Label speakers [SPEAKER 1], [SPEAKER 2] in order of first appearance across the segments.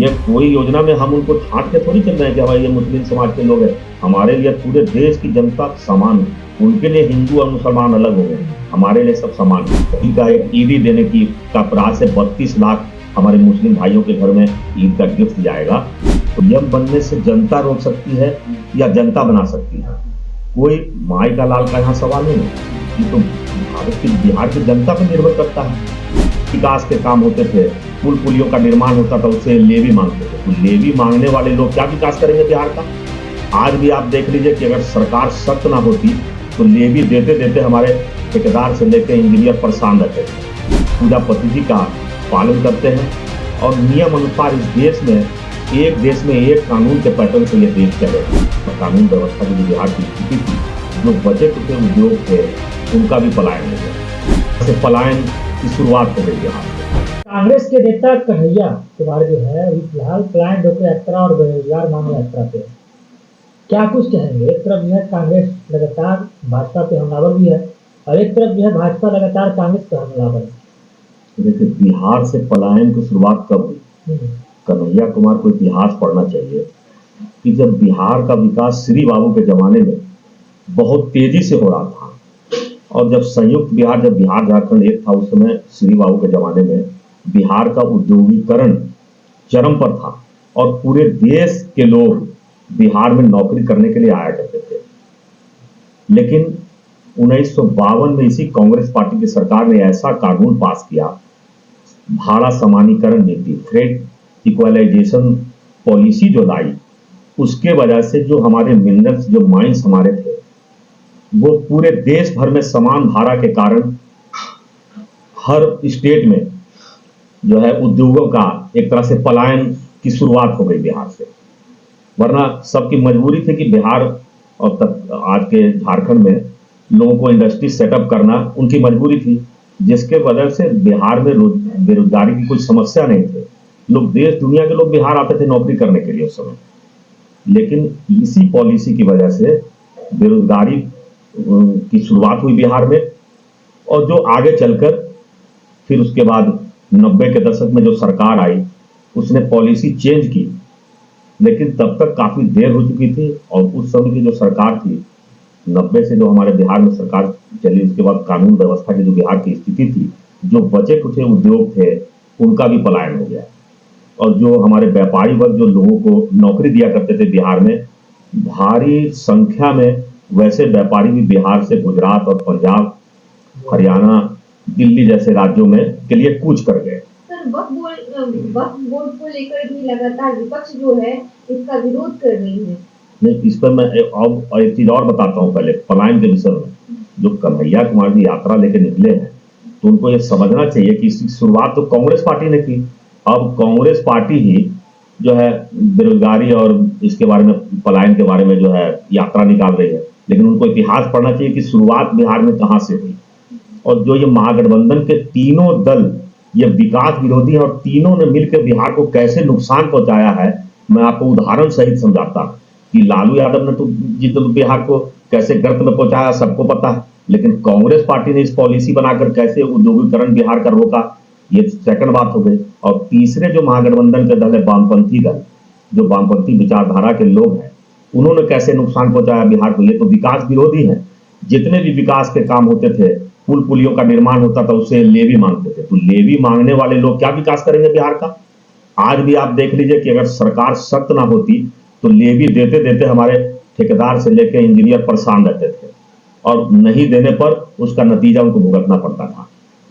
[SPEAKER 1] ये कोई योजना में हम उनको छांट के थोड़ी चल रहे हैं कि भाई ये मुस्लिम समाज के लोग हैं। हमारे लिए पूरे देश की जनता समान है। उनके लिए हिंदू और मुसलमान अलग हो गए, हमारे लिए सब समान है। ईद का एक ईदी देने की का प्रावधान से 32 लाख हमारे मुस्लिम भाइयों के घर में ईद का गिफ्ट जाएगा। तो नियम बनने से जनता रोक सकती है या जनता बना सकती है? कोई माई का लाल का यहाँ सवाल नहीं है। ये तो बिहार की जनता पर निर्भर करता है। विकास के काम होते थे, पुल पुलियों का निर्माण होता था, उससे लेवी मांगते थे। तो लेवी मांगने वाले लोग क्या विकास करेंगे बिहार का? आज भी आप देख लीजिए कि अगर सरकार सख्त ना होती तो लेवी देते देते हमारे ठेकेदार से लेकर इंजीनियर परेशान रहते थे। पूजा पति जी का पालन करते हैं और नियम अनुसार इस देश में एक कानून के पैटर्न से ये देश चले। तो कानून व्यवस्था की जो बिहार की स्थिति थी, जो बचे कुछ उद्योग थे, उनका भी पलायन हो गया। पलायन की शुरुआत हो गई बिहार में।
[SPEAKER 2] कांग्रेस के नेता कन्हैया कुमार जो है अभी फिलहाल पलायन रोको यात्रा और बेरोजगार मांग यात्रा पे क्या कुछ कहेंगे? एक तरफ जो है कांग्रेस लगातार भाजपा पे हमलावर भी है और एक तरफ जो है भाजपा लगातार कांग्रेस पे हमलावर है।
[SPEAKER 1] देखिए, बिहार से पलायन की शुरुआत कब हुई? कन्हैया कुमार को इतिहास पढ़ना चाहिए कि जब बिहार का विकास श्री बाबू के जमाने में बहुत तेजी से हो रहा था और जब संयुक्त बिहार, जब बिहार झारखंड एक था, उस समय श्री बाबू के जमाने में बिहार का उद्योगीकरण चरम पर था और पूरे देश के लोग बिहार में नौकरी करने के लिए आया करते थे। लेकिन 1952 में इसी कांग्रेस पार्टी की सरकार ने ऐसा कानून पास किया, भाड़ा समानीकरण नीति, थ्रेड इक्वलाइजेशन पॉलिसी जो लाई, उसके वजह से जो हमारे मिनरल्स, जो माइंस हमारे थे, वो पूरे देश भर में समान धारा के कारण हर स्टेट में जो है उद्योगों का एक तरह से पलायन की शुरुआत हो गई बिहार से। वरना सबकी मजबूरी थी कि बिहार और तक आज के झारखंड में लोगों को इंडस्ट्री सेटअप करना उनकी मजबूरी थी, जिसके वजह से बिहार में बेरोजगारी की कोई समस्या नहीं थी। लोग देश दुनिया के लोग बिहार आते थे नौकरी करने के लिए उस समय। लेकिन इसी पॉलिसी की वजह से बेरोजगारी की शुरुआत हुई बिहार में और जो आगे चलकर फिर उसके बाद 90 के दशक में जो सरकार आई उसने पॉलिसी चेंज की, लेकिन तब तक काफी देर हो चुकी थी। और उस समय की जो सरकार थी, 90 से जो हमारे बिहार में सरकार चली, उसके बाद कानून व्यवस्था की जो बिहार की स्थिति थी, जो बचे कुछ उद्योग थे, उनका भी पलायन हो गया। और जो हमारे व्यापारी वर्ग जो लोगों को नौकरी दिया करते थे बिहार में, भारी संख्या में वैसे व्यापारी भी बिहार से गुजरात और पंजाब, हरियाणा, दिल्ली जैसे राज्यों में के लिए कूच कर गए।
[SPEAKER 3] सर, वक्फ बोर्ड को लेकर भी लगातार विपक्ष जो है इसका विरोध कर रही है।
[SPEAKER 1] नहीं, इस पर मैं एक चीज और बताता हूँ। पहले पलायन के विषय में जो कन्हैया कुमार जी यात्रा लेके निकले हैं, तो उनको ये समझना चाहिए कि इसकी शुरुआत तो कांग्रेस पार्टी ने की। अब कांग्रेस पार्टी ही जो है बेरोजगारी और इसके बारे में, पलायन के बारे में जो है यात्रा निकाल रही है। लेकिन उनको इतिहास पढ़ना चाहिए कि शुरुआत बिहार में कहां से हुई। और जो ये महागठबंधन के तीनों दल ये विकास विरोधी और तीनों ने मिलकर बिहार को कैसे नुकसान पहुंचाया है, मैं आपको उदाहरण सहित समझाता हूं कि लालू यादव ने तो बिहार को कैसे गर्त में पहुंचाया सबको पता है, लेकिन कांग्रेस पार्टी ने इस पॉलिसी बनाकर कैसे उद्योगीकरण बिहार का रोका, ये सेकंड बात हो गई। और तीसरे जो महागठबंधन के दल है, वामपंथी दल, जो वामपंथी विचारधारा के लोग हैं, उन्होंने कैसे नुकसान पहुंचाया बिहार को, ये तो विकास विरोधी है। जितने भी विकास के काम होते थे, पुल पुलियों का निर्माण होता था, उससे लेवी मांगते थे। तो लेवी मांगने वाले लोग क्या विकास करेंगे बिहार का? आज भी आप देख लीजिए कि अगर सरकार सख्त ना होती तो लेवी देते देते हमारे ठेकेदार से लेकर इंजीनियर परेशान रहते थे और नहीं देने पर उसका नतीजा उनको भुगतना पड़ता था।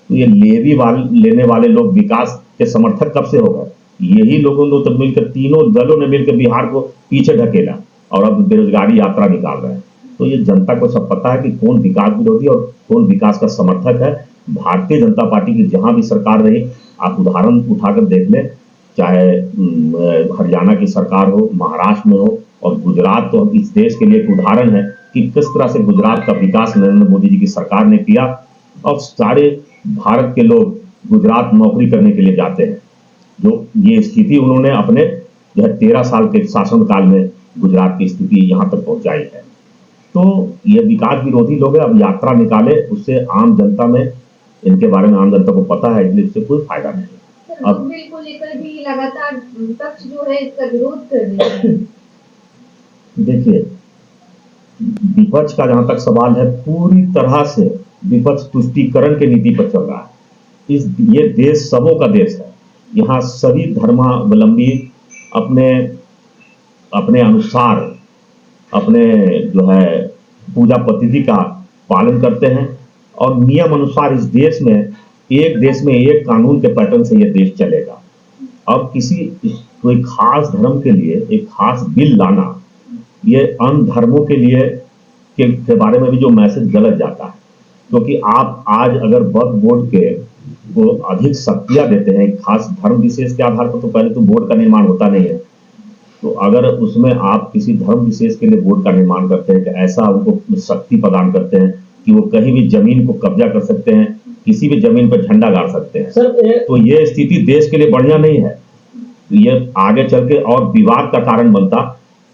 [SPEAKER 1] तो ये लेवी लेने वाले लोग विकास के समर्थक कब से हो गए? यही लोगों ने तो मिलकर, तीनों दलों ने मिलकर बिहार को पीछे ढकेला और अब बेरोजगारी यात्रा निकाल रहे हैं। तो ये जनता को सब पता है कि कौन विकास विरोधी और कौन विकास का समर्थक है। भारतीय जनता पार्टी की जहां भी सरकार रही, आप उदाहरण उठाकर देख लें, चाहे हरियाणा की सरकार हो, महाराष्ट्र में हो और गुजरात, तो इस देश के लिए एक उदाहरण है कि किस तरह से गुजरात का विकास नरेंद्र मोदी जी की सरकार ने किया। और सारे भारत के लोग गुजरात नौकरी करने के लिए जाते हैं। जो ये स्थिति उन्होंने अपने जो है 13 साल के शासनकाल में गुजरात की स्थिति यहाँ तक पहुंचाई है। तो ये विकास विरोधी लोग हैं। अब यात्रा निकाले, उससे आम जनता में, इनके बारे में आम जनता को पता है, इसलिए इससे कोई फायदा नहीं।
[SPEAKER 3] लोक बिल को लेकर भी लगातार विपक्ष जो है इसका विरोध कर रही है।
[SPEAKER 1] देखिए, विपक्ष का जहां तक सवाल है, पूरी तरह से विपक्ष तुष्टीकरण की नीति पर चल रहा है। ये देश सबों का देश है। यहाँ सभी धर्मावलंबी अपने अपने अनुसार अपने जो है पूजा पद्धति का पालन करते हैं और नियम अनुसार इस देश में एक कानून के पैटर्न से ये देश चलेगा। अब कोई खास धर्म के लिए एक खास बिल लाना, ये अन्य धर्मों के लिए के बारे में भी जो मैसेज गलत जाता है, क्योंकि आप आज अगर वक्फ बोर्ड के को अधिक शक्तियां देते हैं खास धर्म विशेष के आधार पर, तो पहले तो बोर्ड का निर्माण होता नहीं है। तो अगर उसमें आप किसी धर्म विशेष के लिए बोर्ड का निर्माण करते हैं कि ऐसा उनको शक्ति प्रदान करते हैं कि वो कहीं भी जमीन को कब्जा कर सकते हैं, किसी भी जमीन पर झंडा गाड़ सकते हैं, तो ये स्थिति देश के लिए बढ़िया नहीं है। ये आगे चल के और विवाद का कारण बनता।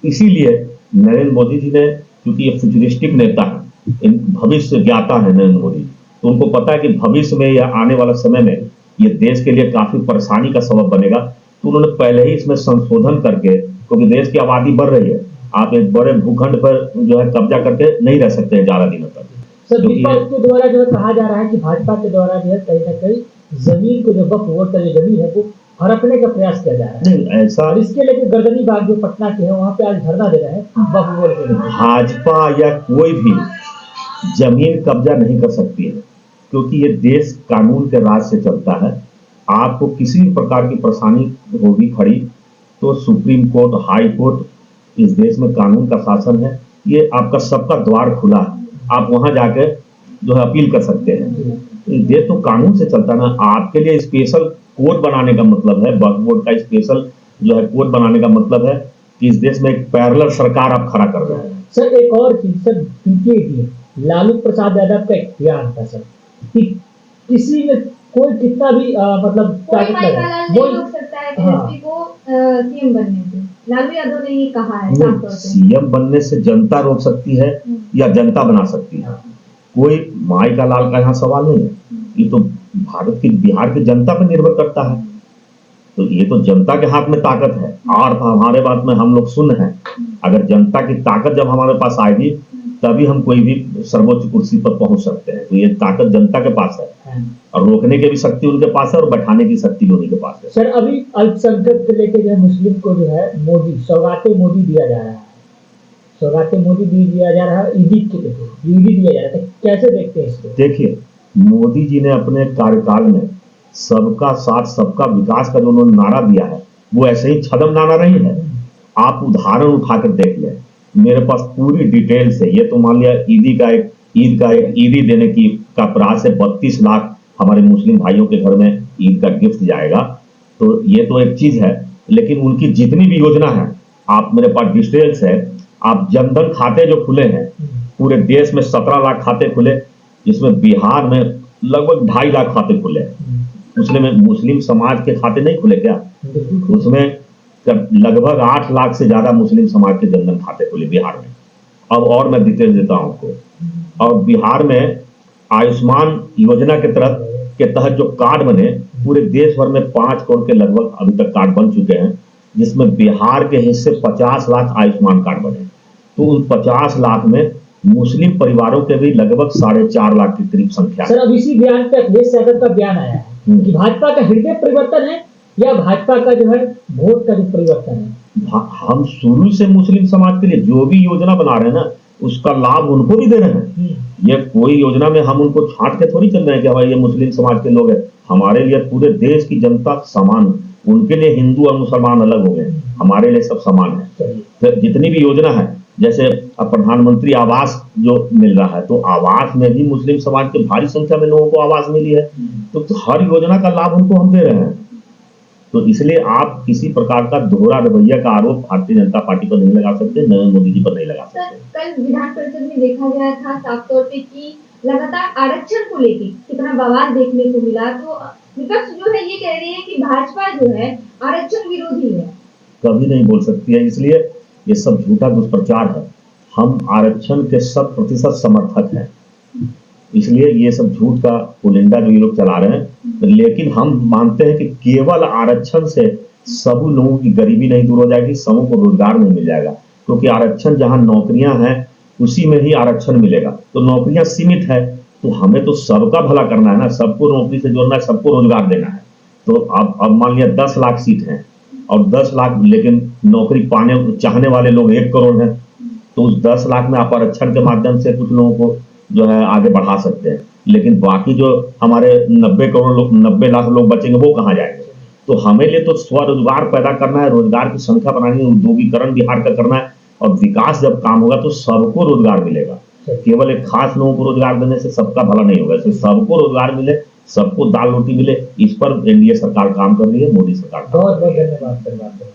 [SPEAKER 1] इसीलिए नरेंद्र मोदी जी ने, क्योंकि ये फ्यूचरिस्टिक नेता है, भविष्य ज्ञाता है नरेंद्र मोदी, तो उनको पता है कि भविष्य में या आने वाला समय में ये देश के लिए काफी परेशानी का सबब बनेगा, तो उन्होंने पहले ही इसमें संशोधन करके, क्योंकि देश की आबादी बढ़ रही है, आप एक बड़े भूखंड पर जो है कब्जा करके नहीं रह सकते हैं 11 दिनों तक।
[SPEAKER 2] सर, विपक्ष के द्वारा जो कहा जा रहा है कि भाजपा के द्वारा जो है कहीं ना कहीं जमीन को, जो वक्फ बोर्ड का जो जमीन है, वो हड़पने का प्रयास किया जा रहा है।
[SPEAKER 1] नहीं ऐसा,
[SPEAKER 2] और इसके लेकर गर्दनी बाग जो पटना के है, वहाँ पे आज धरना दे रहे हैं वक्फ बोर्ड के लिए।
[SPEAKER 1] भाजपा या कोई भी जमीन कब्जा नहीं कर सकती है, क्योंकि ये देश कानून के राज से चलता है। आपको किसी भी प्रकार की परेशानी होगी खड़ी, तो सुप्रीम कोर्ट, हाई कोर्ट, इस देश में कानून का शासन है, ये आपका सबका द्वार खुला है, आप वहां जाके जो है अपील कर सकते हैं। देश तो कानून से चलता है ना। आपके लिए स्पेशल कोर्ट बनाने का मतलब है, वक्फ बोर्ड का स्पेशल जो है कोर्ट बनाने का मतलब है कि इस देश में एक पैरेलल सरकार आप खड़ा कर रहे हैं।
[SPEAKER 2] सर, एक और चीज, सर बीजेपी लालू प्रसाद यादव का एक बयान था सर कि किसी में कोई कितना भी मतलब
[SPEAKER 3] कोई माइकालाल नहीं रोक सकता है बीजेपी को सीएम बनने से। लालू यादव ने ये कहा है साफ तौर पे।
[SPEAKER 1] सीएम बनने से जनता रोक सकती है या जनता बना सकती है, कोई माई का लाल का यहाँ सवाल नहीं है। ये तो भारत की, बिहार की जनता पर निर्भर करता है। तो ये तो जनता के हाथ में ताकत है। और हमारे बात में हम लोग सुन हैं, अगर जनता की ताकत जब हमारे पास आएगी तभी हम कोई भी सर्वोच्च कुर्सी पर पहुंच सकते हैं। तो ये ताकत जनता के पास है और रोकने की भी शक्ति उनके पास है और बैठाने की शक्ति उन्हीं के पास है।
[SPEAKER 2] सर, अभी अल्पसंख्यक को लेकर जो है मुस्लिम को जो है मोदी सौगाते मोदी दिया जा रहा है, सौगाते मोदी दिया जा रहा है, ईदी दिया जा रहा है, कैसे देखते हैं इसको?
[SPEAKER 1] देखिए, मोदी जी ने अपने कार्यकाल में सबका साथ सबका विकास का जो उन्होंने नारा दिया है, वो ऐसे ही छदम नारा नहीं है। आप उदाहरण उठाकर देख लें, मेरे पास पूरी डिटेल्स है। ये तो मान लिया ईद का एक ईदी देने की का प्रास है, 32 लाख हमारे मुस्लिम भाइयों के घर में ईद का गिफ्ट जाएगा। तो ये तो एक चीज है, लेकिन उनकी जितनी भी योजना है, आप मेरे पास डिटेल्स है। आप जनधन खाते जो खुले हैं पूरे देश में, 17 लाख खाते खुले, जिसमें बिहार में लगभग 2.5 लाख खाते खुले। उसमें मुस्लिम समाज के खाते नहीं खुले क्या? उसमें लगभग 8 लाख से ज्यादा मुस्लिम समाज के जनधन खाते खुले बिहार में। अब और मैं डिटेल देता हूं आपको। और बिहार में आयुष्मान योजना के तहत जो कार्ड बने, पूरे देश भर में 5 करोड़ के लगभग अभी तक कार्ड बन चुके हैं, जिसमें बिहार के हिस्से 50 लाख आयुष्मान कार्ड बने। तो उन 50 लाख में मुस्लिम परिवारों के भी लगभग 4.5 लाख की करीब संख्या।
[SPEAKER 2] सर, अब इसी बयान पे अखिलेश यादव का बयान आया है कि भाजपा का हृदय परिवर्तन है या भाजपा का जो है वोट का जो परिवर्तन है।
[SPEAKER 1] हम शुरू से मुस्लिम समाज के लिए जो भी योजना बना रहे हैं ना, उसका लाभ उनको भी दे रहे हैं। ये कोई योजना में हम उनको छांट के थोड़ी चल रहे हैं कि भाई ये मुस्लिम समाज के लोग हैं। हमारे लिए पूरे देश की जनता समान, उनके लिए हिंदू और मुसलमान अलग हो गए, हमारे लिए सब समान है। तो जितनी भी योजना है, जैसे अब प्रधानमंत्री आवास जो मिल रहा है, तो आवास में भी मुस्लिम समाज के भारी संख्या में लोगों को आवास मिली है। तो हर योजना का लाभ उनको हम दे रहे हैं। तो इसलिए आप किसी प्रकार का दोहरा रवैया का आरोप भारतीय जनता पार्टी पर नहीं लगा सकते, नरेंद्र मोदी जी पर नहीं लगा सकते।
[SPEAKER 3] कल विधान परिषद में देखा गया था साफ तौर पे कि लगातार आरक्षण को लेकर कितना बवाल देखने को मिला। तो विपक्ष जो है ये कह रही है कि भाजपा जो है आरक्षण विरोधी है।
[SPEAKER 1] कभी नहीं बोल सकती है, इसलिए ये सब झूठा दुष्प्रचार है। हम आरक्षण के 100% समर्थक हैं। इसलिए ये सब झूठ का पुलिंदा जो ये लोग चला रहे हैं। लेकिन हम मानते हैं कि केवल आरक्षण से सब लोगों की गरीबी नहीं दूर हो जाएगी, सबों को रोजगार नहीं मिल जाएगा, क्योंकि आरक्षण जहां नौकरियां हैं उसी में ही आरक्षण मिलेगा। तो नौकरियां सीमित है, तो हमें तो सबका भला करना है ना, सबको नौकरी से जोड़ना है, सबको रोजगार देना है। तो अब मान लिया 10 लाख सीट हैं और 10 लाख, लेकिन नौकरी पाने चाहने वाले लोग 1 करोड़ हैं, तो उस 10 लाख में आप आरक्षण के माध्यम से कुछ लोगों को जो है आगे बढ़ा सकते हैं, लेकिन बाकी जो हमारे 90 करोड़ लोग, 90 लाख लोग बचेंगे वो कहाँ जाएंगे? तो हमें लिए तो स्वरोजगार पैदा करना है, रोजगार की संख्या बनानी है, उद्योगीकरण बिहार का करना है, और विकास जब काम होगा तो सबको रोजगार मिलेगा। केवल एक खास लोगों को रोजगार देने से सबका भला नहीं होगा, इसलिए सबको रोजगार मिले, सबको दाल रोटी मिले, इस पर एनडीए सरकार काम कर रही है, मोदी सरकार।
[SPEAKER 2] बहुत बहुत धन्यवाद सर।